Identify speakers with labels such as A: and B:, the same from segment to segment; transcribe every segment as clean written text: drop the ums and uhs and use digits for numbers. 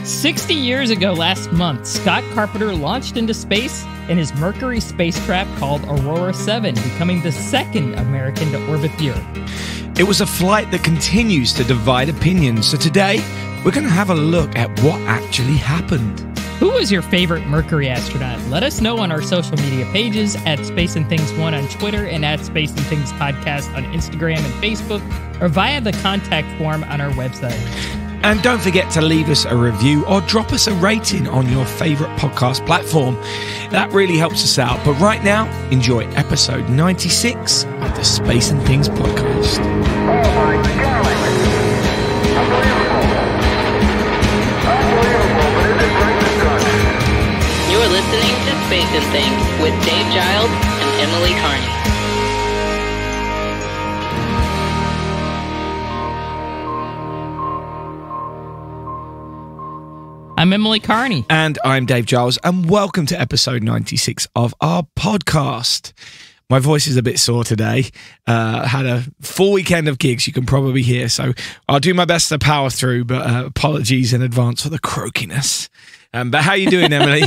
A: 60 years ago last month, Scott Carpenter launched into space in his Mercury spacecraft called Aurora 7, becoming the second American to orbit the Earth.
B: It was a flight that continues to divide opinions, so today we're going to have a look at what actually happened.
A: Who was your favorite Mercury astronaut? Let us know on our social media pages at Space and Things 1 on Twitter and at Space and Things Podcast on Instagram and Facebook, or via the contact form on our website.
B: And don't forget to leave us a review or drop us a rating on your favorite podcast platform. That really helps us out. But right now, enjoy episode 96 of the Space and Things podcast.
C: Oh my God! Unbelievable, but it is right to God.
D: You are listening to Space and Things with Dave Giles and Emily Carney.
A: I'm Emily Carney.
B: And I'm Dave Giles, and welcome to episode 96 of our podcast. My voice is a bit sore today. Had a full weekend of gigs, you can probably hear, so I'll do my best to power through, but apologies in advance for the croakiness. But how you doing, Emily?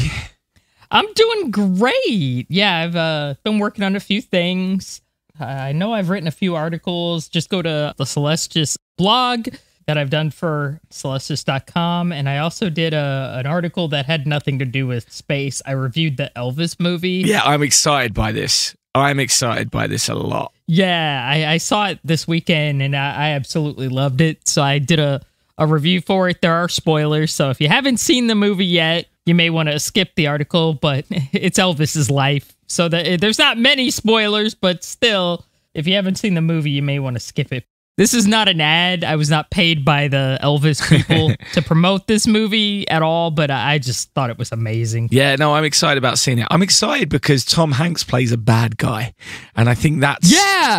A: I'm doing great. Yeah, I've been working on a few things. I know I've written a few articles. Just go to the Celestis blog that I've done for Celestis.com, and I also did an article that had nothing to do with space. I reviewed the Elvis movie.
B: Yeah, I'm excited by this. I'm excited by this a lot.
A: Yeah, I saw it this weekend, and I absolutely loved it, so I did a review for it. There are spoilers, so if you haven't seen the movie yet, you may want to skip the article, but it's Elvis's life, so there's not many spoilers, but still, if you haven't seen the movie, you may want to skip it. This is not an ad. I was not paid by the Elvis people to promote this movie at all, but I just thought it was amazing.
B: Yeah, no, I'm excited about seeing it. I'm excited because Tom Hanks plays a bad guy, and I think that's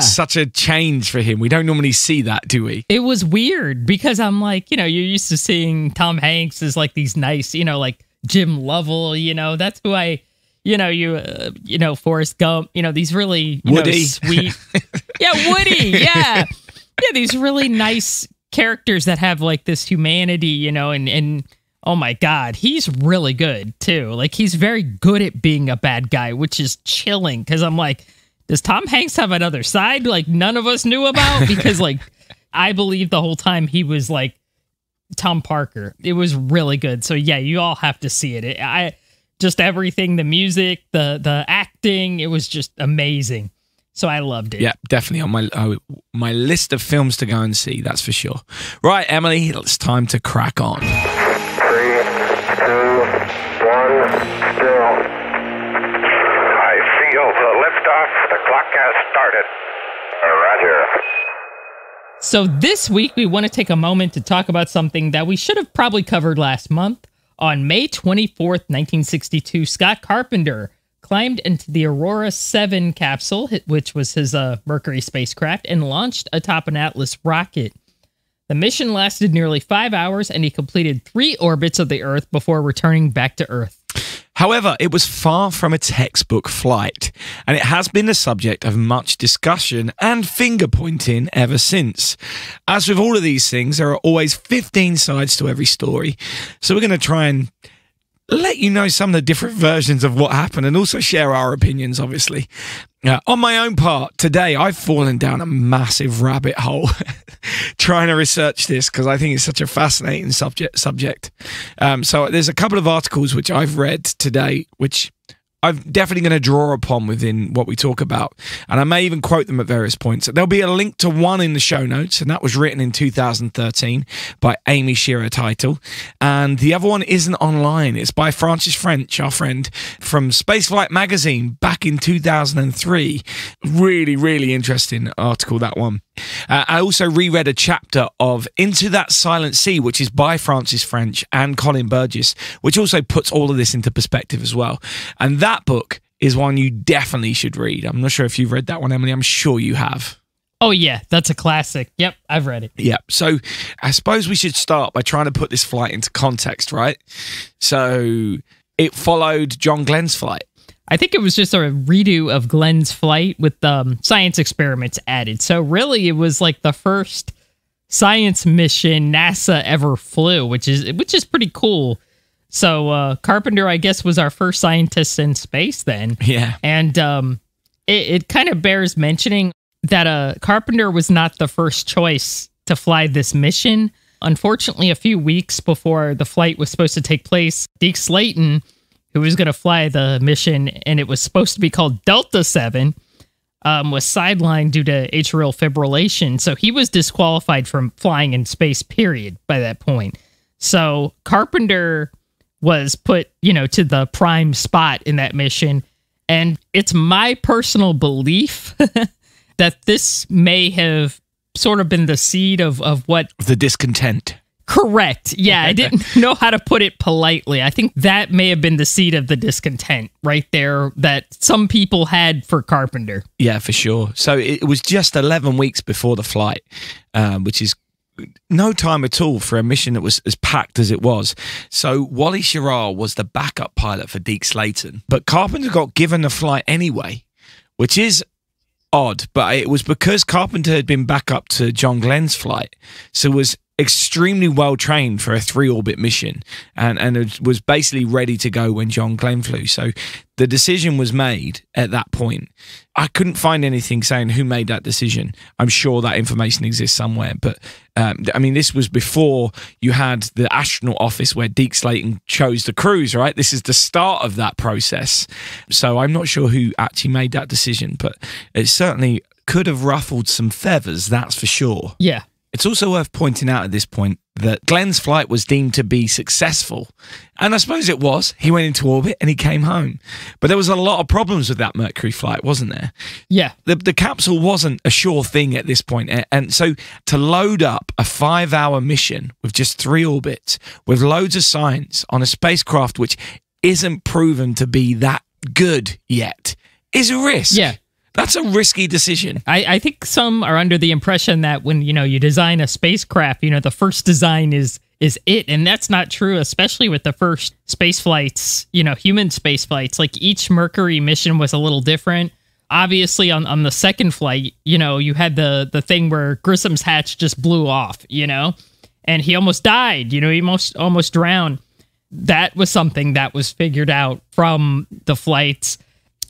B: such a change for him. We don't normally see that, do we?
A: It was weird because I'm like, you're used to seeing Tom Hanks as like these nice, like Jim Lovell, that's who I... Forrest Gump, these really
B: Woody.
A: Sweet. Yeah, Woody, yeah. Yeah, these really nice characters that have like this humanity, and oh my God, he's really good too. Like he's very good at being a bad guy, which is chilling because I'm like, does Tom Hanks have another side like none of us knew about? Because like I believed the whole time he was like Tom Parker. It was really good. So yeah, you all have to see it. I just everything, the music, the acting, it was just amazing. So I loved it.
B: Yeah, definitely on my list of films to go and see, that's for sure. Right, Emily, it's time to crack on.
C: 3, 2, 1, still. I feel the liftoff. The clock has started. Roger.
A: So this week, we want to take a moment to talk about something that we should have probably covered last month. On May 24th, 1962, Scott Carpenter climbed into the Aurora 7 capsule, which was his Mercury spacecraft, and launched atop an Atlas rocket. The mission lasted nearly 5 hours, and he completed 3 orbits of the Earth before returning back to Earth.
B: However, it was far from a textbook flight, and it has been the subject of much discussion and finger-pointing ever since. As with all of these things, there are always 15 sides to every story, so we're going to try and let you know some of the different versions of what happened and also share our opinions, obviously. On my own part, today I've fallen down a massive rabbit hole trying to research this because I think it's such a fascinating subject. So there's a couple of articles which I've read today which I'm definitely going to draw upon within what we talk about, and I may even quote them at various points. There'll be a link to one in the show notes, and that was written in 2013 by Amy Shearer Title, and the other one isn't online. It's by Francis French, our friend, from Spaceflight magazine back in 2003. Really, really interesting article, that one. I also reread a chapter of Into That Silent Sea, which is by Francis French and Colin Burgess, which also puts all of this into perspective as well. And that book is one you definitely should read. I'm not sure if you've read that one, Emily. I'm sure you have.
A: Oh, yeah, that's a classic. Yep, I've read it.
B: Yeah, so I suppose we should start by trying to put this flight into context, right? So it followed John Glenn's flight.
A: I think it was just a redo of Glenn's flight with science experiments added. So really, it was like the first science mission NASA ever flew, which is pretty cool. So Carpenter, I guess, was our first scientist in space then.
B: Yeah.
A: And it kind of bears mentioning that Carpenter was not the first choice to fly this mission. Unfortunately, a few weeks before the flight was supposed to take place, Deke Slayton, who was going to fly the mission, and it was supposed to be called Delta 7, was sidelined due to atrial fibrillation. So he was disqualified from flying in space, period, by that point. So Carpenter was put, to the prime spot in that mission. And it's my personal belief that this may have sort of been the seed of what...
B: The discontent.
A: Correct. Yeah, I didn't know how to put it politely. I think that may have been the seed of the discontent right there that some people had for Carpenter.
B: Yeah, for sure. So it was just 11 weeks before the flight, which is no time at all for a mission that was as packed as it was. So Wally Schirra was the backup pilot for Deke Slayton, but Carpenter got given the flight anyway, which is odd, but it was because Carpenter had been backup to John Glenn's flight, so was extremely well trained for a 3-orbit mission, and it was basically ready to go when John Glenn flew. So the decision was made at that point. I couldn't find anything saying who made that decision. I'm sure that information exists somewhere, but this was before you had the astronaut office where Deke Slayton chose the crews, right? This is the start of that process. So I'm not sure who actually made that decision, but it certainly could have ruffled some feathers, that's for sure.
A: Yeah.
B: It's also worth pointing out at this point that Glenn's flight was deemed to be successful. And I suppose it was. He went into orbit and he came home. But there was a lot of problems with that Mercury flight, wasn't there?
A: Yeah.
B: The capsule wasn't a sure thing at this point. And so to load up a 5-hour mission with just 3 orbits, with loads of science on a spacecraft which isn't proven to be that good yet, is a risk.
A: Yeah.
B: That's a risky decision.
A: I think some are under the impression that when, you design a spacecraft, the first design is it. And that's not true, especially with the first space flights, human space flights. Like each Mercury mission was a little different. Obviously, on the second flight, you had the thing where Grissom's hatch just blew off, and he almost died, he almost drowned. That was something that was figured out from the flights.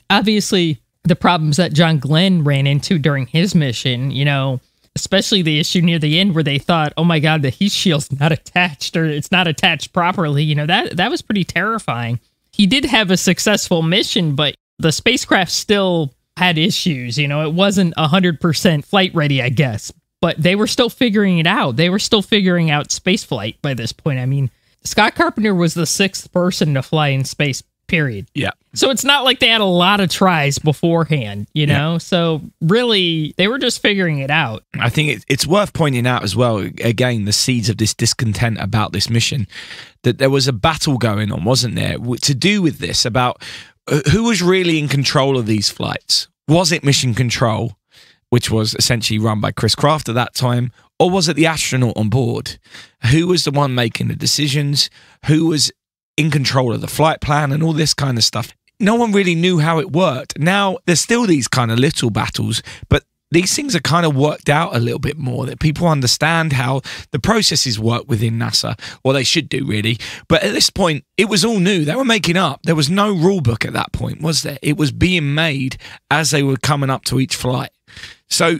A: Obviously, the problems that John Glenn ran into during his mission, especially the issue near the end where they thought, oh my God, the heat shield's not attached or it's not attached properly. That was pretty terrifying. He did have a successful mission, but the spacecraft still had issues. It wasn't 100% flight ready, I guess, but they were still figuring it out. They were still figuring out spaceflight by this point. Scott Carpenter was the 6th person to fly in space, period. Yeah. So it's not like they had a lot of tries beforehand, Yeah. So really, they were just figuring it out.
B: I think it's worth pointing out as well, again, the seeds of this discontent about this mission, that there was a battle going on, wasn't there, to do with this, about who was really in control of these flights. Was it Mission Control, which was essentially run by Chris Kraft at that time, or was it the astronaut on board? Who was the one making the decisions? Who was in control of the flight plan and all this kind of stuff? No one really knew how it worked. Now, there's still these kind of little battles, but these things are kind of worked out a little bit more, that people understand how the processes work within NASA, or they should do, really. But at this point, it was all new. They were making up. There was no rule book at that point, was there? It was being made as they were coming up to each flight. So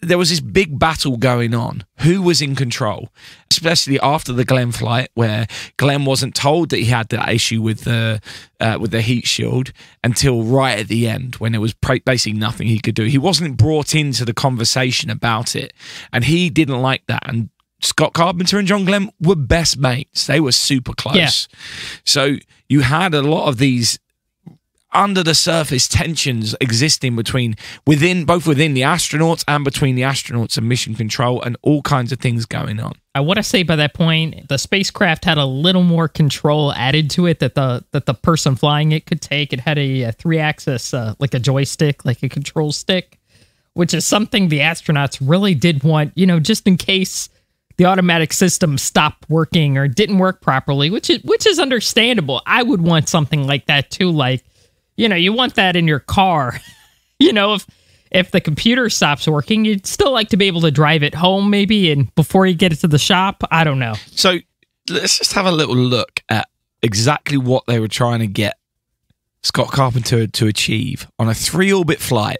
B: there was this big battle going on. Who was in control? Especially after the Glenn flight, where Glenn wasn't told that he had that issue with the heat shield until right at the end, when there was basically nothing he could do. He wasn't brought into the conversation about it, and he didn't like that. And Scott Carpenter and John Glenn were best mates. They were super close. Yeah. So you had a lot of these under the surface tensions existing both within the astronauts and between the astronauts and Mission Control, and all kinds of things going on.
A: I want to say by that point, the spacecraft had a little more control added to it that the person flying it could take. It had a 3-axis, like a joystick, like a control stick, which is something the astronauts really did want, just in case the automatic system stopped working or didn't work properly, which is understandable. I would want something like that too, like, you want that in your car. if the computer stops working, you'd still like to be able to drive it home maybe, and before you get it to the shop. I don't know.
B: So let's just have a little look at exactly what they were trying to get Scott Carpenter to achieve on a 3-orbit flight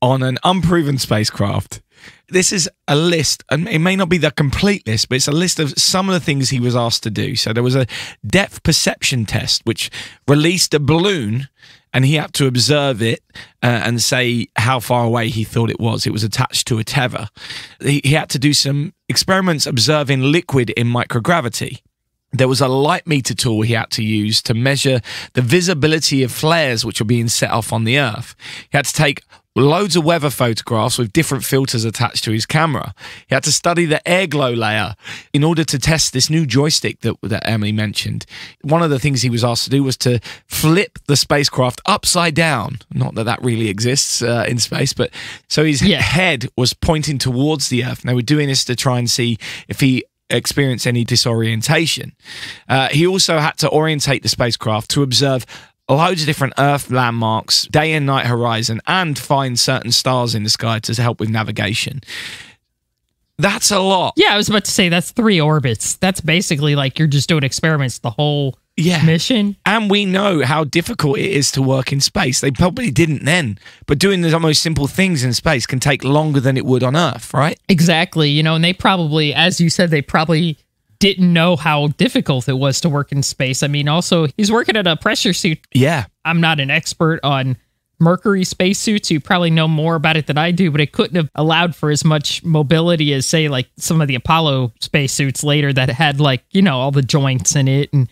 B: on an unproven spacecraft. This is a list, and it may not be the complete list, but it's a list of some of the things he was asked to do. So there was a depth perception test, which released a balloon, and he had to observe it and say how far away he thought it was. It was attached to a tether. He had to do some experiments observing liquid in microgravity. There was a light meter tool he had to use to measure the visibility of flares which were being set off on the Earth. He had to take loads of weather photographs with different filters attached to his camera. He had to study the airglow layer in order to test this new joystick that Emily mentioned. One of the things he was asked to do was to flip the spacecraft upside down. Not that that really exists in space, but so his head was pointing towards the Earth. And they were doing this to try and see if he experienced any disorientation. He also had to orientate the spacecraft to observe loads of different Earth landmarks, day and night horizon, and find certain stars in the sky to help with navigation. That's a lot.
A: Yeah, I was about to say that's 3 orbits. That's basically like you're just doing experiments the whole mission.
B: And we know how difficult it is to work in space. They probably didn't then, but doing the most simple things in space can take longer than it would on Earth, right?
A: Exactly. You know, and they probably, as you said, they probably didn't know how difficult it was to work in space. I mean, also, he's working at a pressure suit.
B: Yeah.
A: I'm not an expert on Mercury spacesuits. You probably know more about it than I do, but it couldn't have allowed for as much mobility as, say, like some of the Apollo spacesuits later that had, like, you know, all the joints in it and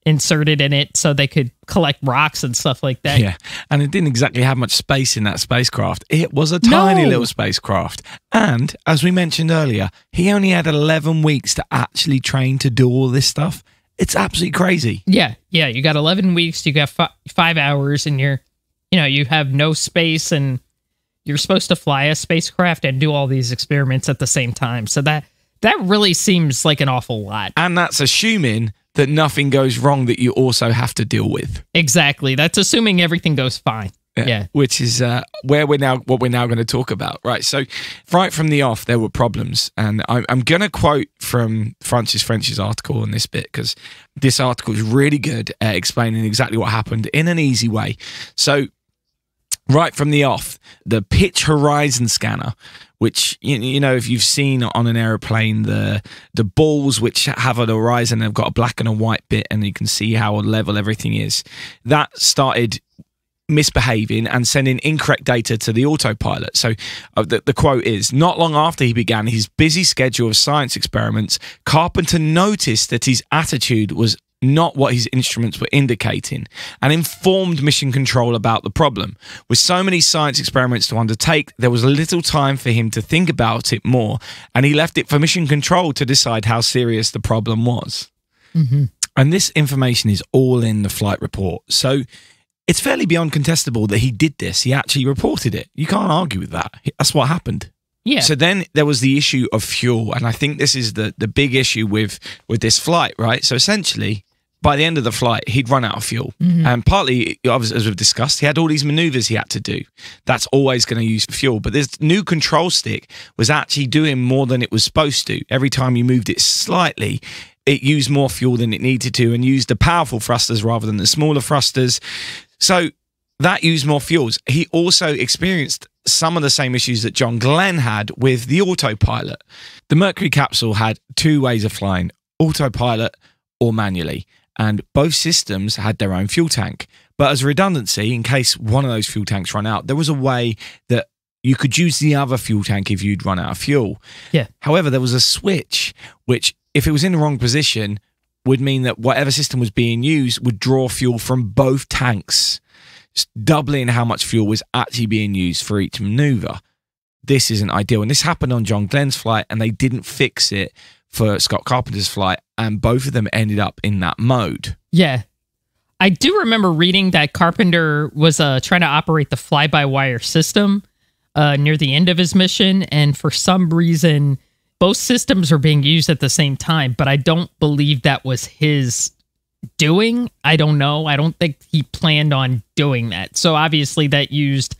A: inserted in it so they could collect rocks and stuff like that.
B: Yeah, and it didn't exactly have much space in that spacecraft. It was a tiny little spacecraft. And, as we mentioned earlier, he only had 11 weeks to actually train to do all this stuff. It's absolutely crazy.
A: Yeah, you got 11 weeks, you got 5 hours, and you have no space, and you're supposed to fly a spacecraft and do all these experiments at the same time. So that really seems like an awful lot.
B: And that's assuming that nothing goes wrong that you also have to deal with.
A: Exactly. That's assuming everything goes fine. Yeah.
B: Which is what we're now going to talk about. Right. So right from the off, there were problems. And I'm going to quote from Francis French's article on this bit, because this article is really good at explaining exactly what happened in an easy way. So right from the off, the pitch horizon scanner, which, you know, if you've seen on an aeroplane, the balls which have an horizon, they've got a black and a white bit, and you can see how level everything is. That started misbehaving and sending incorrect data to the autopilot. So the quote is, not long after he began his busy schedule of science experiments, Carpenter noticed that his attitude was not what his instruments were indicating, and informed Mission Control about the problem. With so many science experiments to undertake, there was little time for him to think about it more, and he left it for Mission Control to decide how serious the problem was. Mm-hmm. And this information is all in the flight report. So it's fairly beyond contestable that he did this. He actually reported it. You can't argue with that. That's what happened.
A: Yeah.
B: So then there was the issue of fuel, and I think this is the big issue with this flight, right? So essentially, by the end of the flight, he'd run out of fuel. Mm-hmm. And partly, as we've discussed, he had all these maneuvers he had to do. That's always going to use fuel. But this new control stick was actually doing more than it was supposed to. Every time you moved it slightly, it used more fuel than it needed to, and used the powerful thrusters rather than the smaller thrusters. So that used more fuels. He also experienced some of the same issues that John Glenn had with the autopilot. The Mercury capsule had 2 ways of flying, autopilot or manually. And both systems had their own fuel tank. But as a redundancy, in case one of those fuel tanks ran out, there was a way that you could use the other fuel tank if you'd run out of fuel.
A: Yeah.
B: However, there was a switch, which, if it was in the wrong position, would mean that whatever system was being used would draw fuel from both tanks, doubling how much fuel was actually being used for each maneuver. This isn't ideal. And this happened on John Glenn's flight, and they didn't fix it for Scott Carpenter's flight, and both of them ended up in that mode.
A: Yeah. I do remember reading that Carpenter was trying to operate the fly-by-wire system near the end of his mission, and for some reason, both systems were being used at the same time, but I don't believe that was his doing. I don't know. I don't think he planned on doing that. So obviously that used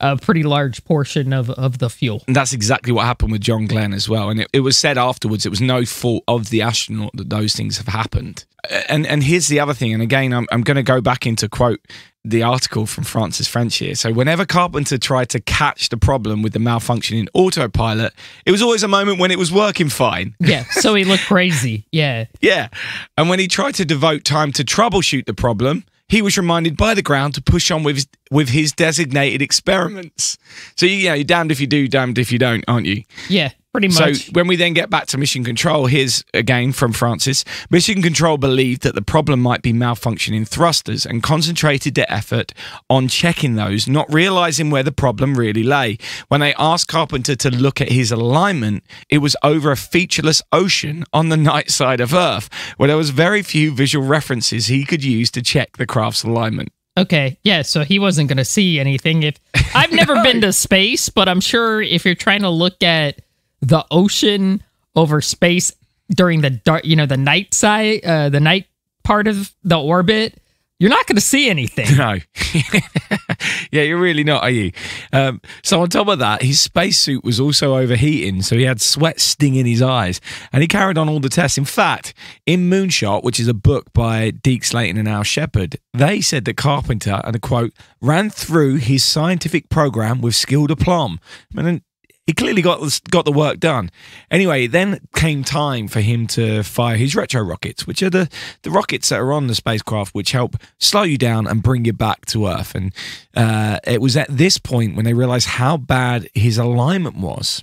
A: a pretty large portion of the fuel.
B: And that's exactly what happened with John Glenn as well. And it was said afterwards, it was no fault of the astronaut that those things have happened. And here's the other thing. And again, I'm going to go back into quote the article from Francis French here. So whenever Carpenter tried to catch the problem with the malfunctioning autopilot, it was always a moment when it was working fine.
A: Yeah, so he looked crazy. Yeah.
B: Yeah. And when he tried to devote time to troubleshoot the problem, he was reminded by the ground to push on with his designated experiments. So, you're damned if you do, damned if you don't, aren't you?
A: Yeah, pretty much.
B: So when we then get back to Mission Control, here's again from Francis. Mission Control believed that the problem might be malfunctioning thrusters and concentrated their effort on checking those, not realizing where the problem really lay. When they asked Carpenter to look at his alignment, it was over a featureless ocean on the night side of Earth, where there was very few visual references he could use to check the craft's alignment.
A: Okay, yeah, so he wasn't going to see anything. I've never been to space, but I'm sure if you're trying to look at the ocean over space during the dark, the night side, the night part of the orbit, you're not going to see anything.
B: No. Yeah, you're really not, are you? So on top of that, his spacesuit was also overheating, so he had sweat stinging his eyes, and he carried on all the tests. In fact, in Moonshot, which is a book by Deke Slayton and Al Shepard, they said that Carpenter, and I quote, ran through his scientific program with skilled aplomb. And he clearly got the work done. Anyway, then came time for him to fire his retro rockets, which are the rockets that are on the spacecraft, which help slow you down and bring you back to Earth. And it was at this point when they realized how bad his alignment was.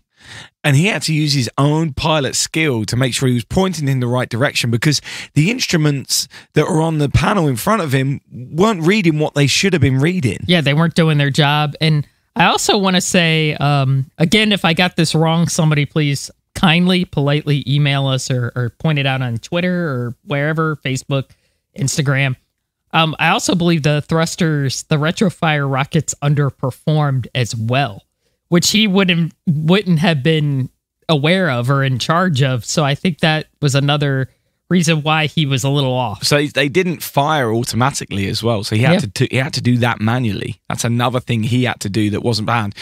B: And he had to use his own pilot skill to make sure he was pointing in the right direction, because the instruments that were on the panel in front of him weren't reading what they should have been reading.
A: Yeah, they weren't doing their job. And I also want to say, again, if I got this wrong, somebody please kindly, politely email us or point it out on Twitter or wherever, Facebook, Instagram. I also believe the thrusters, the retrofire rockets underperformed as well, which he wouldn't have been aware of or in charge of. So I think that was another reason why he was a little off.
B: So they didn't fire automatically as well. So he had to do that manually. That's another thing he had to do that wasn't banned.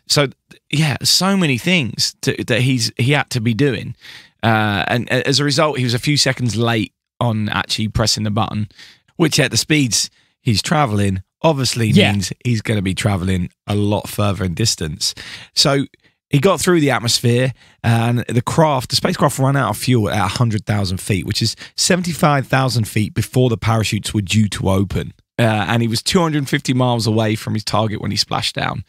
B: So yeah, so many things that he had to be doing, and as a result, he was a few seconds late on actually pressing the button, which at the speeds he's traveling obviously means he's going to be traveling a lot further in distance. So he got through the atmosphere, and the spacecraft ran out of fuel at 100,000 feet, which is 75,000 feet before the parachutes were due to open. And he was 250 miles away from his target when he splashed down.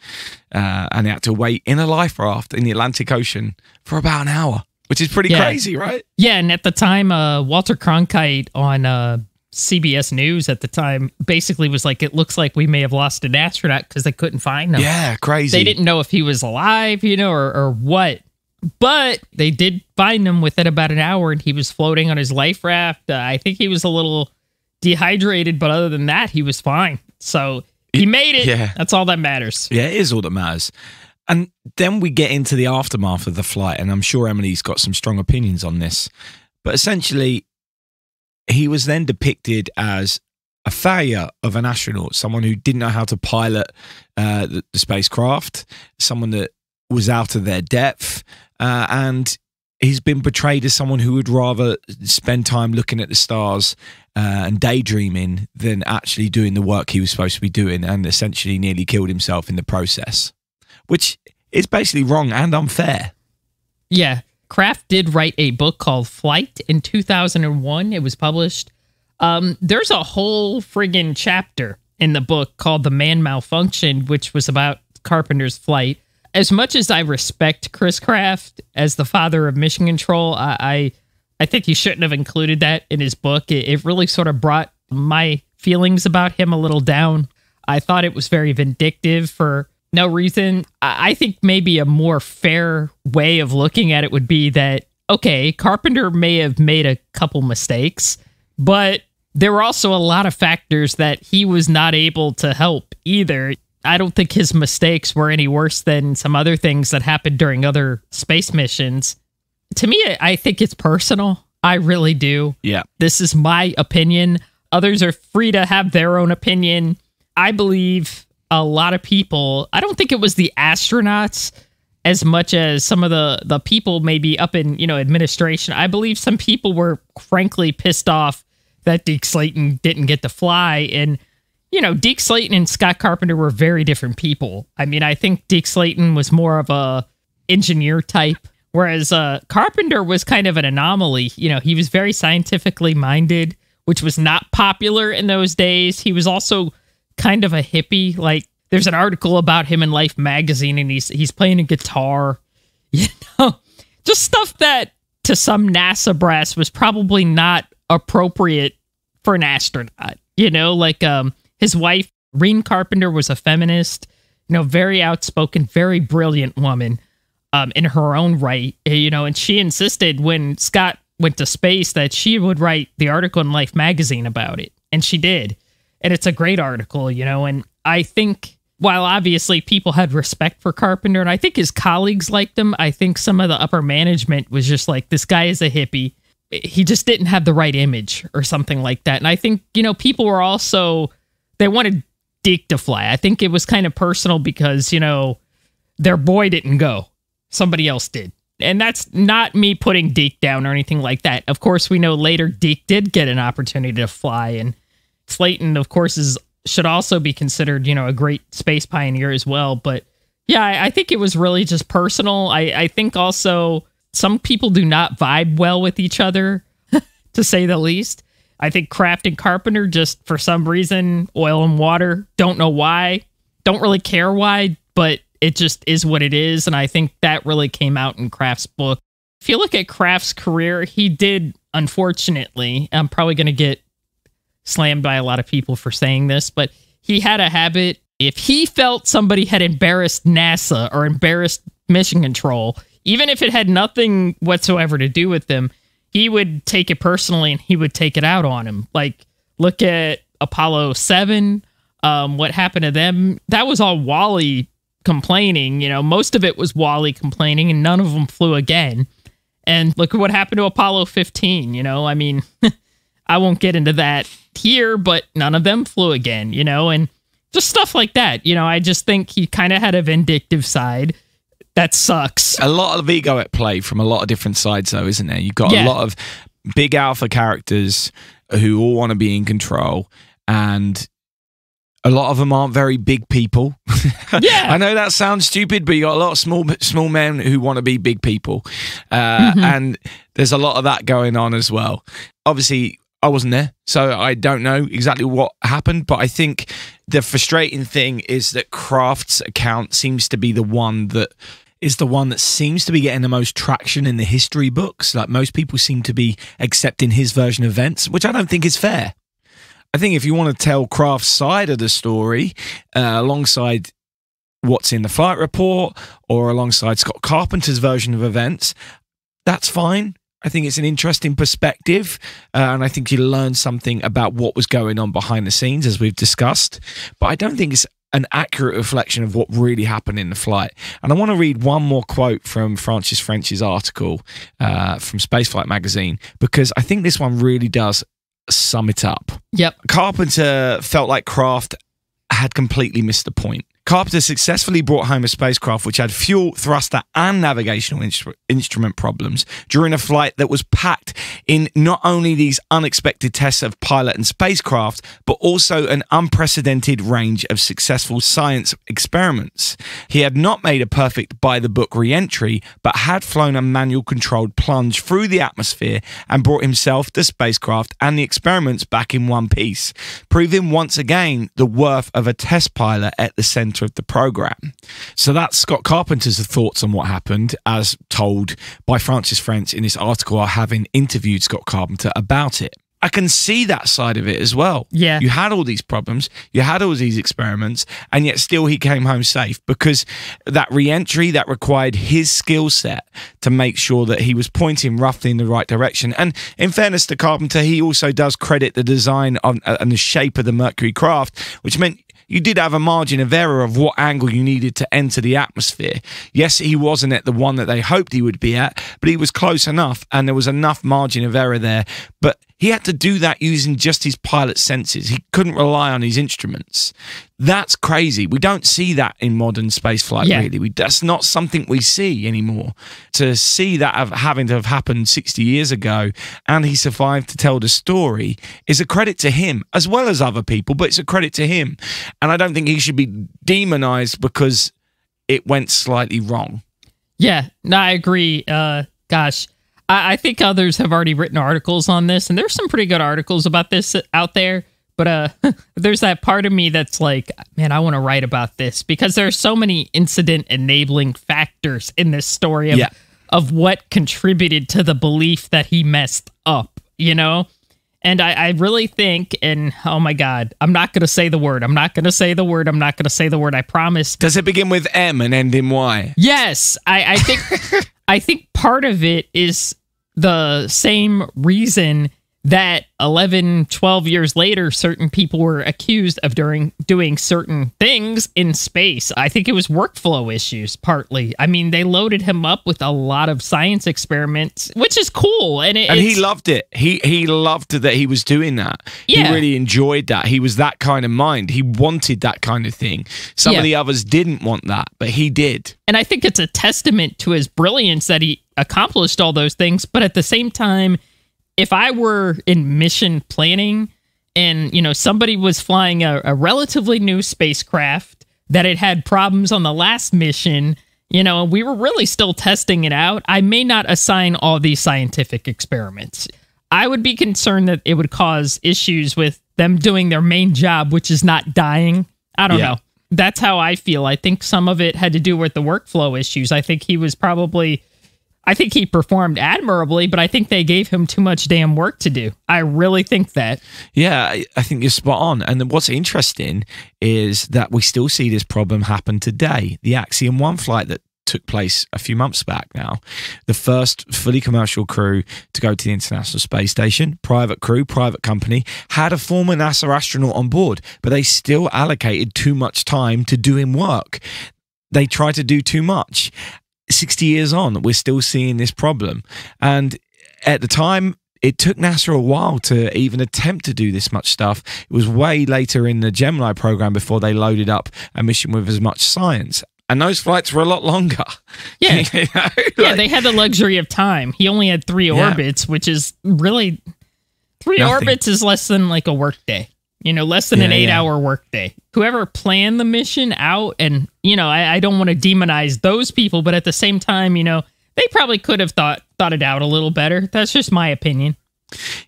B: And he had to wait in a life raft in the Atlantic Ocean for about an hour, which is pretty crazy, right?
A: Yeah, and at the time, Walter Cronkite on CBS News at the time basically was like, it looks like we may have lost an astronaut because they couldn't find him.
B: Yeah, crazy.
A: They didn't know if he was alive, or what. But they did find him within about an hour, and he was floating on his life raft. I think he was a little dehydrated, but other than that, he was fine. So he made it. Yeah. That's all that matters.
B: Yeah, it is all that matters. And then we get into the aftermath of the flight, and I'm sure Emily's got some strong opinions on this. But essentially, he was then depicted as a failure of an astronaut, someone who didn't know how to pilot the spacecraft, someone that was out of their depth, and he's been portrayed as someone who would rather spend time looking at the stars and daydreaming than actually doing the work he was supposed to be doing, and essentially nearly killed himself in the process, which is basically wrong and unfair.
A: Yeah. Kraft did write a book called Flight in 2001. It was published. There's a whole friggin' chapter in the book called The Man Malfunction, which was about Carpenter's flight. As much as I respect Chris Kraft as the father of mission control, I think he shouldn't have included that in his book. It really sort of brought my feelings about him a little down. I thought it was very vindictive for no reason. I think maybe a more fair way of looking at it would be that, okay, Carpenter may have made a couple mistakes, but there were also a lot of factors that he was not able to help either. I don't think his mistakes were any worse than some other things that happened during other space missions. To me, I think it's personal. I really do.
B: Yeah.
A: This is my opinion. Others are free to have their own opinion. I believe a lot of people, I don't think it was the astronauts as much as some of the people maybe up in, administration. I believe some people were frankly pissed off that Deke Slayton didn't get to fly. And, Deke Slayton and Scott Carpenter were very different people. I mean, I think Deke Slayton was more of a engineer type, whereas Carpenter was kind of an anomaly. He was very scientifically minded, which was not popular in those days. He was also kind of a hippie. Like, there's an article about him in Life magazine, and he's playing a guitar, just stuff that to some NASA brass was probably not appropriate for an astronaut. Like his wife, Reen Carpenter, was a feminist, very outspoken, very brilliant woman in her own right, and she insisted when Scott went to space that she would write the article in Life magazine about it. And she did. And it's a great article, and I think while obviously people had respect for Carpenter, and I think his colleagues liked him, I think some of the upper management was just like, this guy is a hippie. He just didn't have the right image or something like that. And I think, people were also, they wanted Deke to fly. I think it was kind of personal because, their boy didn't go. Somebody else did. And that's not me putting Deke down or anything like that. Of course, we know later Deke did get an opportunity to fly, and Slayton, of course, should also be considered, a great space pioneer as well. But yeah, I think it was really just personal. I think also some people do not vibe well with each other, to say the least. I think Kraft and Carpenter just, for some reason, oil and water, don't know why, don't really care why, but it just is what it is. And I think that really came out in Kraft's book. If you look at Kraft's career, he did, unfortunately, I'm probably going to get slammed by a lot of people for saying this, but he had a habit. If he felt somebody had embarrassed NASA or embarrassed mission control, even if it had nothing whatsoever to do with them, he would take it personally and he would take it out on him. Like, look at Apollo 7. What happened to them? That was all Wally complaining. Most of it was Wally complaining, and none of them flew again. And look at what happened to Apollo 15. I mean, I won't get into that here, but none of them flew again, and just stuff like that. I just think he kind of had a vindictive side. That sucks.
B: A lot of ego at play from a lot of different sides, though, isn't there? You've got a lot of big alpha characters who all want to be in control, and a lot of them aren't very big people. Yeah, I know that sounds stupid, but you got a lot of small men who want to be big people, and there's a lot of that going on as well. Obviously, I wasn't there, so I don't know exactly what happened, but I think the frustrating thing is that Kraft's account seems to be the one that seems to be getting the most traction in the history books. Like, most people seem to be accepting his version of events, which I don't think is fair. I think if you want to tell Kraft's side of the story, alongside what's in the flight report or alongside Scott Carpenter's version of events, that's fine. I think it's an interesting perspective, and I think you learn something about what was going on behind the scenes, as we've discussed. But I don't think it's an accurate reflection of what really happened in the flight. And I want to read one more quote from Francis French's article from Spaceflight magazine, because I think this one really does sum it up.
A: Yep.
B: Carpenter felt like Kraft had completely missed the point. Carpenter successfully brought home a spacecraft which had fuel, thruster, and navigational instrument problems during a flight that was packed in not only these unexpected tests of pilot and spacecraft, but also an unprecedented range of successful science experiments. He had not made a perfect by-the-book re-entry, but had flown a manual-controlled plunge through the atmosphere and brought himself, the spacecraft, and the experiments back in one piece, proving once again the worth of a test pilot at the center of the program. So that's Scott Carpenter's thoughts on what happened, as told by Francis French in this article, having interviewed Scott Carpenter about it. I can see that side of it as well.
A: Yeah.
B: You had all these problems, you had all these experiments, and yet still he came home safe, because that re-entry, that required his skill set to make sure that he was pointing roughly in the right direction. And in fairness to Carpenter, he also does credit the design and the shape of the Mercury craft, which meant you did have a margin of error of what angle you needed to enter the atmosphere. Yes, he wasn't at the one that they hoped he would be at, but he was close enough, and there was enough margin of error there. But he had to do that using just his pilot senses. He couldn't rely on his instruments. That's crazy. We don't see that in modern spaceflight, really. That's not something we see anymore. To see that having to have happened 60 years ago, and he survived to tell the story, is a credit to him, as well as other people, but it's a credit to him. And I don't think he should be demonized because it went slightly wrong.
A: Yeah, no, I agree. Gosh, I think others have already written articles on this, and there's some pretty good articles about this out there. But there's that part of me that's like, man, I want to write about this because there are so many incident enabling factors in this story of what contributed to the belief that he messed up, you know? And I really think, and oh my God, I'm not going to say the word. I promise.
B: Does it begin with M and end in Y?
A: Yes. I think I think part of it is the same reason that 11, 12 years later, certain people were accused of doing certain things in space. I think it was workflow issues, partly. I mean, they loaded him up with a lot of science experiments, which is cool. And
B: he loved it. He loved that he was doing that.
A: Yeah.
B: He really enjoyed that. He was that kind of mind. He wanted that kind of thing. Some of the others didn't want that, but he did.
A: And I think it's a testament to his brilliance that he accomplished all those things. But at the same time, if I were in mission planning and, you know, somebody was flying a relatively new spacecraft that it had problems on the last mission, you know, we were really still testing it out, I may not assign all these scientific experiments. I would be concerned that it would cause issues with them doing their main job, which is not dying. I don't know. That's how I feel. I think some of it had to do with the workflow issues. I think he performed admirably, but I think they gave him too much damn work to do. I really think that.
B: Yeah, I think you're spot on. And what's interesting is that we still see this problem happen today. The Axiom 1 flight that took place a few months back now, the first fully commercial crew to go to the International Space Station, private crew, private company, had a former NASA astronaut on board, but they still allocated too much time to doing work. They tried to do too much. 60 years on, we're still seeing this problem. And at the time, it took NASA a while to even attempt to do this much stuff. It was way later in the Gemini program before they loaded up a mission with as much science. And those flights were a lot longer.
A: Yeah. You know, they had the luxury of time. He only had 3 orbits, which is really... 3 orbits is less than like a work day. You know, less than an 8-hour workday. Whoever planned the mission out, and, you know, I don't want to demonize those people, but at the same time, you know, they probably could have thought it out a little better. That's just my opinion.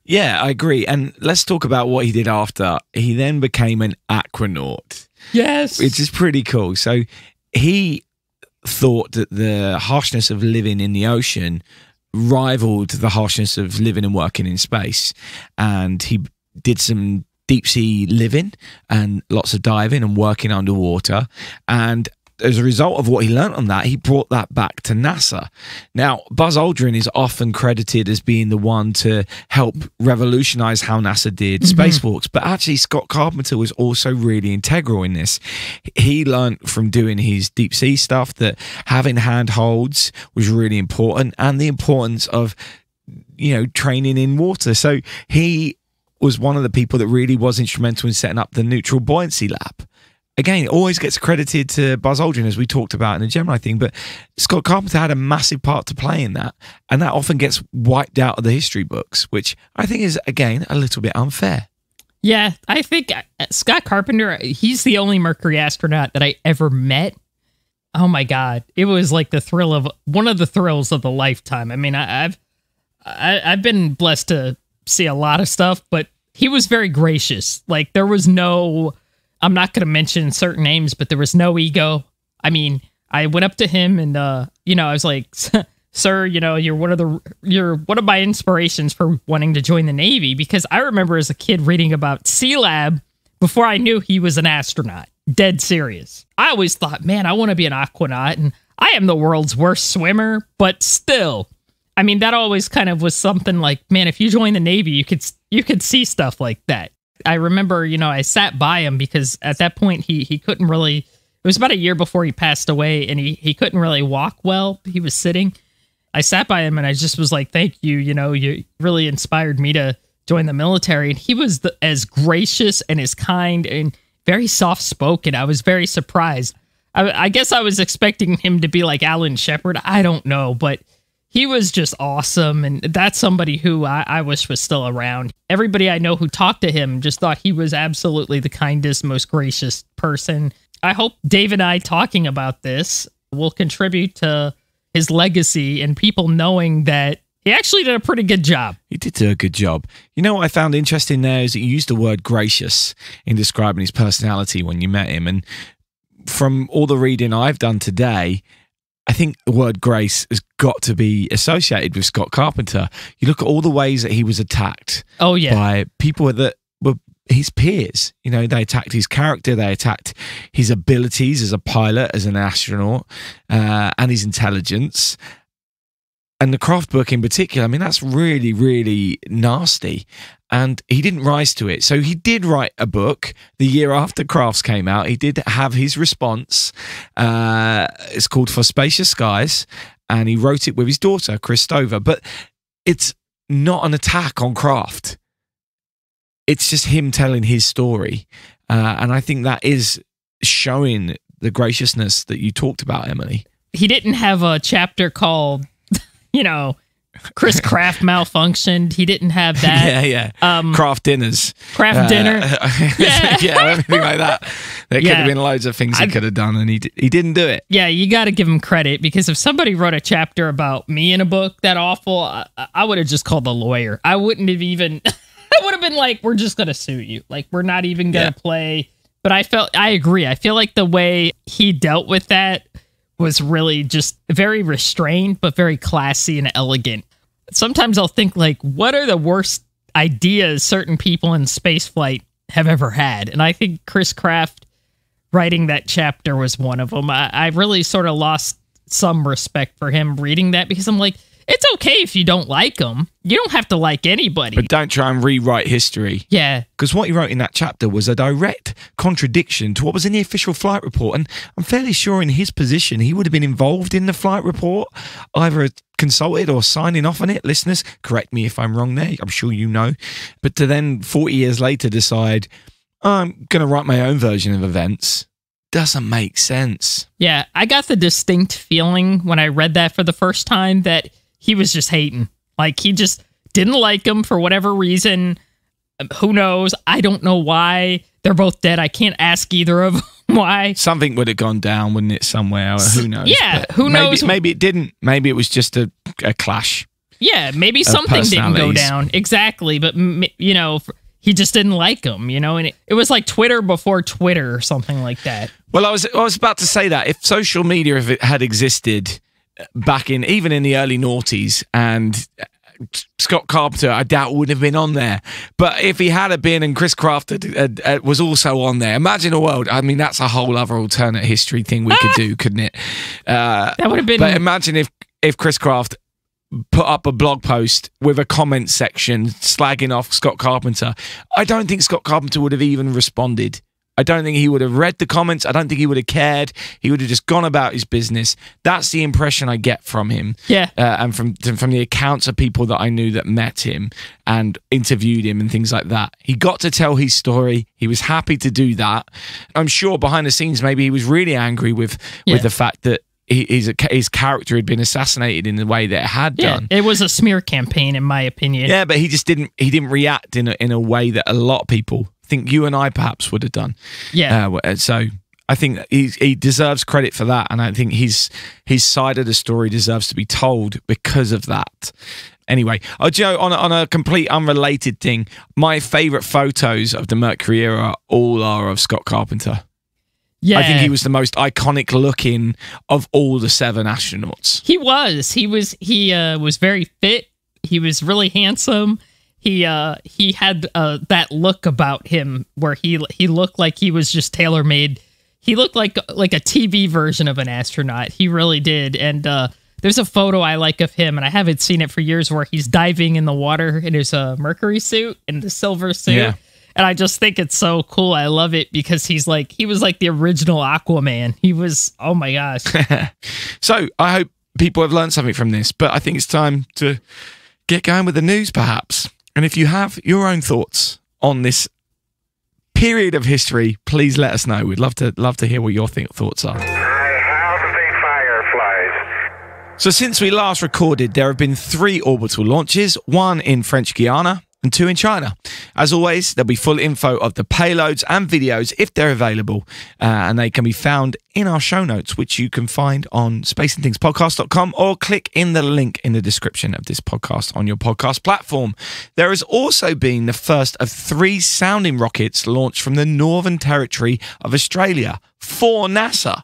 B: Yeah, I agree. And let's talk about what he did after. He then became an aquanaut.
A: Yes.
B: Which is pretty cool. So he thought that the harshness of living in the ocean rivaled the harshness of living and working in space. And he did some deep sea living and lots of diving and working underwater. And as a result of what he learned on that, he brought that back to NASA. Now, Buzz Aldrin is often credited as being the one to help revolutionize how NASA did spacewalks, but actually Scott Carpenter was also really integral in this. He learned from doing his deep sea stuff that having handholds was really important, and the importance of, you know, training in water. So he was one of the people that really was instrumental in setting up the neutral buoyancy lab. Again, it always gets credited to Buzz Aldrin, as we talked about in the Gemini thing, but Scott Carpenter had a massive part to play in that, and that often gets wiped out of the history books, which I think is, again, a little bit unfair.
A: Yeah, I think Scott Carpenter, he's the only Mercury astronaut that I ever met. Oh my God. It was like one of the thrills of the lifetime. I mean, I've been blessed to see a lot of stuff, but he was very gracious. Like, there was no, I'm not going to mention certain names, but there was no ego. I mean, I went up to him and, you know, I was like, sir, you know, you're one of my inspirations for wanting to join the Navy, because I remember as a kid reading about Sea Lab before I knew he was an astronaut. Dead serious. I always thought, man, I want to be an aquanaut, and I am the world's worst swimmer, but still, I mean, that always kind of was something like, man, if you join the Navy, you could see stuff like that. I remember, I sat by him because at that point he couldn't really, it was about a year before he passed away, and he couldn't really walk well. He was sitting. I sat by him and I just was like, thank you. You really inspired me to join the military. And he was as gracious and as kind and very soft spoken. I was very surprised. I guess I was expecting him to be like Alan Shepard. I don't know, but he was just awesome. And that's somebody who I wish was still around. Everybody I know who talked to him just thought he was absolutely the kindest, most gracious person. I hope Dave and I talking about this will contribute to his legacy and people knowing that he actually did a pretty good job.
B: He did do a good job. You know what I found interesting there is that you used the word gracious in describing his personality when you met him. And from all the reading I've done today, I think the word grace has got to be associated with Scott Carpenter. You look at all the ways that he was attacked by people that were his peers. They attacked his character, they attacked his abilities as a pilot, as an astronaut, and his intelligence. And the craft book in particular, that's really, really nasty. And he didn't rise to it. So he did write a book the year after Crafts came out. He did have his response. It's called For Spacious Skies. And he wrote it with his daughter, Chris Stover. But it's not an attack on Craft. It's just him telling his story. And I think that is showing the graciousness that you talked about, Emily.
A: He didn't have a chapter called, Chris Craft malfunctioned. He didn't have that.
B: Yeah. Craft dinners.
A: Craft dinner.
B: Yeah, everything like that. There could have been loads of things he could have done, and he didn't do it.
A: Yeah, you got to give him credit, because if somebody wrote a chapter about me in a book that awful, I would have just called the lawyer. I wouldn't have even... I would have been like, we're just going to sue you. Like, we're not even going to play. But I agree. I feel like the way he dealt with that was really just very restrained, but very classy and elegant. Sometimes I'll think, like, what are the worst ideas certain people in spaceflight have ever had? And I think Chris Craft writing that chapter was one of them. I really sort of lost some respect for him reading that, because I'm like, it's okay if you don't like him. You don't have to like anybody.
B: But don't try and rewrite history.
A: Yeah.
B: Because what he wrote in that chapter was a direct contradiction to what was in the official flight report. And I'm fairly sure in his position, he would have been involved in the flight report, either consulted or signing off on it. Listeners, correct me if I'm wrong there. I'm sure you know. But to then 40 years later decide, I'm going to write my own version of events, doesn't make sense.
A: Yeah. I got the distinct feeling when I read that for the first time that he was just hating. Like, he just didn't like him for whatever reason. Who knows? I don't know why. They're both dead. I can't ask either of them why.
B: Something would have gone down, wouldn't it, somewhere? Who knows?
A: Yeah, who knows?
B: Maybe it didn't. Maybe it was just a clash.
A: Yeah, maybe something didn't go down. Exactly. But, he just didn't like him, and it was like Twitter before Twitter or something like that.
B: Well, I was about to say that. If social media, if it had existed back even in the early noughties, and Scott Carpenter, I doubt would have been on there. But if he had been, and Chris Craft was also on there, imagine a world. I mean, that's a whole other alternate history thing we could do, couldn't it? That would have been. But imagine if Chris Craft put up a blog post with a comment section slagging off Scott Carpenter. I don't think Scott Carpenter would have even responded. I don't think he would have read the comments. I don't think he would have cared. He would have just gone about his business. That's the impression I get from him.
A: Yeah.
B: And from the accounts of people that I knew that met him and interviewed him and things like that. He got to tell his story. He was happy to do that. I'm sure behind the scenes, maybe he was really angry with the fact that his character had been assassinated in the way that it had done.
A: It was a smear campaign, in my opinion.
B: Yeah, but he just didn't react in a way that a lot of people think you and I perhaps would have done.
A: Yeah.
B: So I think he deserves credit for that, and I think his side of the story deserves to be told because of that. Anyway, Joe, on a complete unrelated thing, my favourite photos of the Mercury era all are of Scott Carpenter.
A: Yeah.
B: I think he was the most iconic looking of all the 7 astronauts.
A: He was. He was very fit. He was really handsome. He had that look about him where he looked like he was just tailor-made. He looked like a TV version of an astronaut. He really did. And there's a photo I like of him, and I haven't seen it for years, where he's diving in the water in his Mercury suit, in the silver suit.
B: Yeah.
A: And I just think it's so cool. I love it because he was like the original Aquaman. He was, oh my gosh.
B: So I hope people have learned something from this, but I think it's time to get going with the news, perhaps. And if you have your own thoughts on this period of history, please let us know. We'd love to hear what your thoughts are.
C: I have the fireflies.
B: So since we last recorded, there have been 3 orbital launches, 1 in French Guiana and 2 in China. As always, there'll be full info of the payloads and videos if they're available, and they can be found in our show notes, which you can find on spaceandthingspodcast.com or click in the link in the description of this podcast on your podcast platform. There has also been the first of 3 sounding rockets launched from the Northern Territory of Australia for NASA.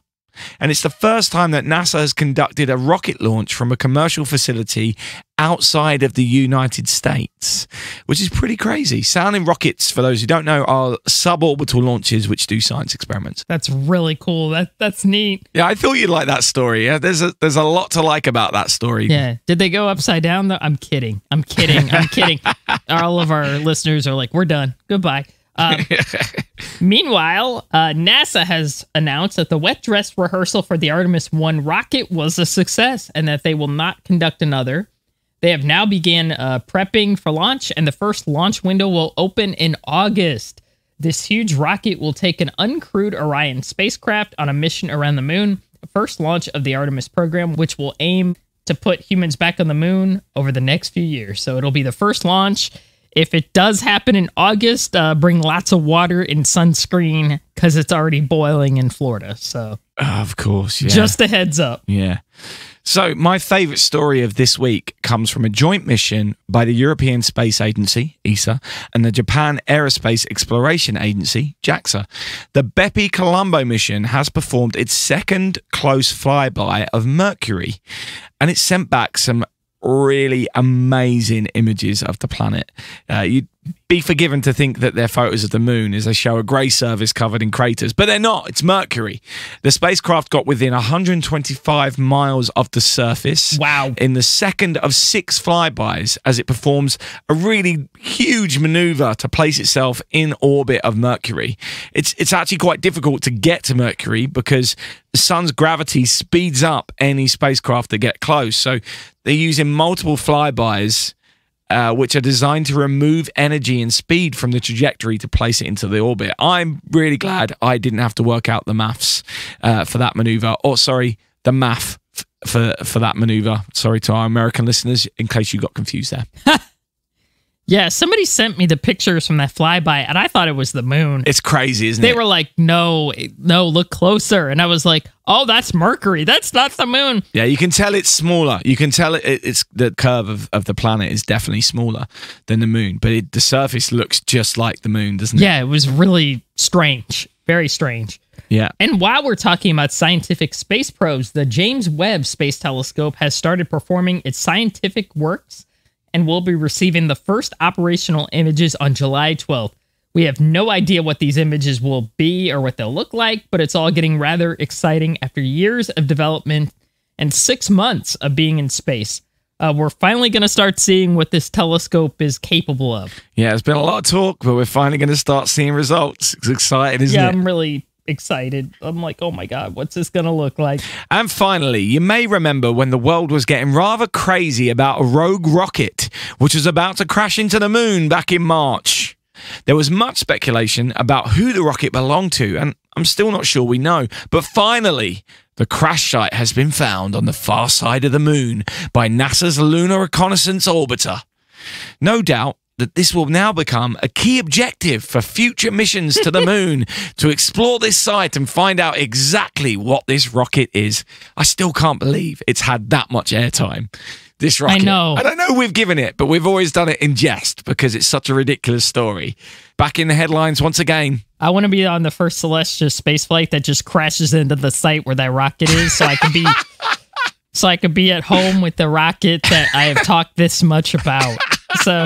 B: And it's the first time that NASA has conducted a rocket launch from a commercial facility outside of the United States, which is pretty crazy. Sounding rockets, for those who don't know, are suborbital launches which do science experiments.
A: That's really cool. That's neat.
B: Yeah, I thought you'd like that story. Yeah, there's a lot to like about that story.
A: Yeah. Did they go upside down though? I'm kidding. All of our listeners are like, we're done. Goodbye. Meanwhile, NASA has announced that the wet dress rehearsal for the Artemis 1 rocket was a success and that they will not conduct another. They have now began prepping for launch, and the first launch window will open in August. This huge rocket will take an uncrewed Orion spacecraft on a mission around the moon, the first launch of the Artemis program, which will aim to put humans back on the moon over the next few years. So it'll be the first launch. If it does happen in August, bring lots of water and sunscreen because it's already boiling in Florida. So,
B: of course, yeah.
A: Just a heads up.
B: Yeah. So my favorite story of this week comes from a joint mission by the European Space Agency, ESA, and the Japan Aerospace Exploration Agency, JAXA. The Bepi Colombo mission has performed its second close flyby of Mercury, and it sent back some really amazing images of the planet. You'd be forgiven to think that they're photos of the moon as they show a grey surface covered in craters, but they're not. It's Mercury. The spacecraft got within 125 miles of the surface.
A: Wow.
B: In the second of 6 flybys as it performs a really huge maneuver to place itself in orbit of Mercury. It's actually quite difficult to get to Mercury because the sun's gravity speeds up any spacecraft that get close. So they're using multiple flybys which are designed to remove energy and speed from the trajectory to place it into the orbit. I'm really glad I didn't have to work out the maths for that maneuver, or sorry, the math for that maneuver. Sorry to our American listeners, in case you got confused there.
A: Yeah, somebody sent me the pictures from that flyby, and I thought it was the moon.
B: It's crazy, isn't it?
A: They were like, no, look closer. And I was like, oh, that's Mercury. That's not the moon.
B: Yeah, you can tell it's smaller. You can tell it's the curve of the planet is definitely smaller than the moon, but the surface looks just like the moon, doesn't it?
A: Yeah, it was really strange. Very strange.
B: Yeah.
A: And while we're talking about scientific space probes, the James Webb Space Telescope has started performing its scientific works and will be receiving the first operational images on July 12th. We have no idea what these images will be or what they'll look like, but it's all getting rather exciting after years of development and 6 months of being in space. We're finally going to start seeing what this telescope is capable of.
B: Yeah, there's been a lot of talk, but we're finally going to start seeing results. It's exciting, isn't it?
A: Yeah, I'm really excited. I'm like, oh my God, what's this going to look like?
B: And finally, you may remember when the world was getting rather crazy about a rogue rocket, which was about to crash into the moon back in March. There was much speculation about who the rocket belonged to, and I'm still not sure we know. But finally, the crash site has been found on the far side of the moon by NASA's Lunar Reconnaissance Orbiter. No doubt that this will now become a key objective for future missions to the moon to explore this site and find out exactly what this rocket is. I still can't believe it's had that much airtime. This rocket.
A: I know.
B: I don't know who we've given it, but we've always done it in jest because it's such a ridiculous story. Back in the headlines once again.
A: I want to be on the first celestial space flight that just crashes into the site where that rocket is, so I can be at home with the rocket that I have talked this much about. So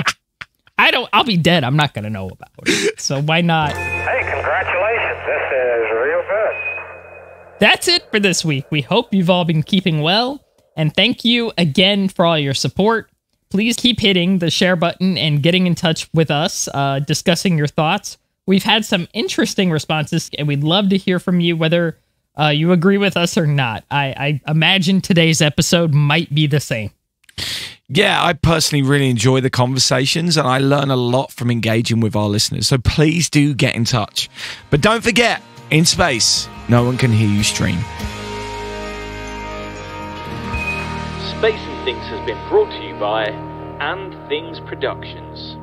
A: I'll be dead. I'm not going to know about it. So why not?
C: Hey, congratulations. This is real good.
A: That's it for this week. We hope you've all been keeping well, and thank you again for all your support. please keep hitting the share button and getting in touch with us, discussing your thoughts. We've had some interesting responses, and we'd love to hear from you, whether you agree with us or not. I imagine today's episode might be the same.
B: Yeah, I personally really enjoy the conversations, and I learn a lot from engaging with our listeners. So please do get in touch. But don't forget, in space, no one can hear you stream.
E: Space and Things has been brought to you by And Things Productions.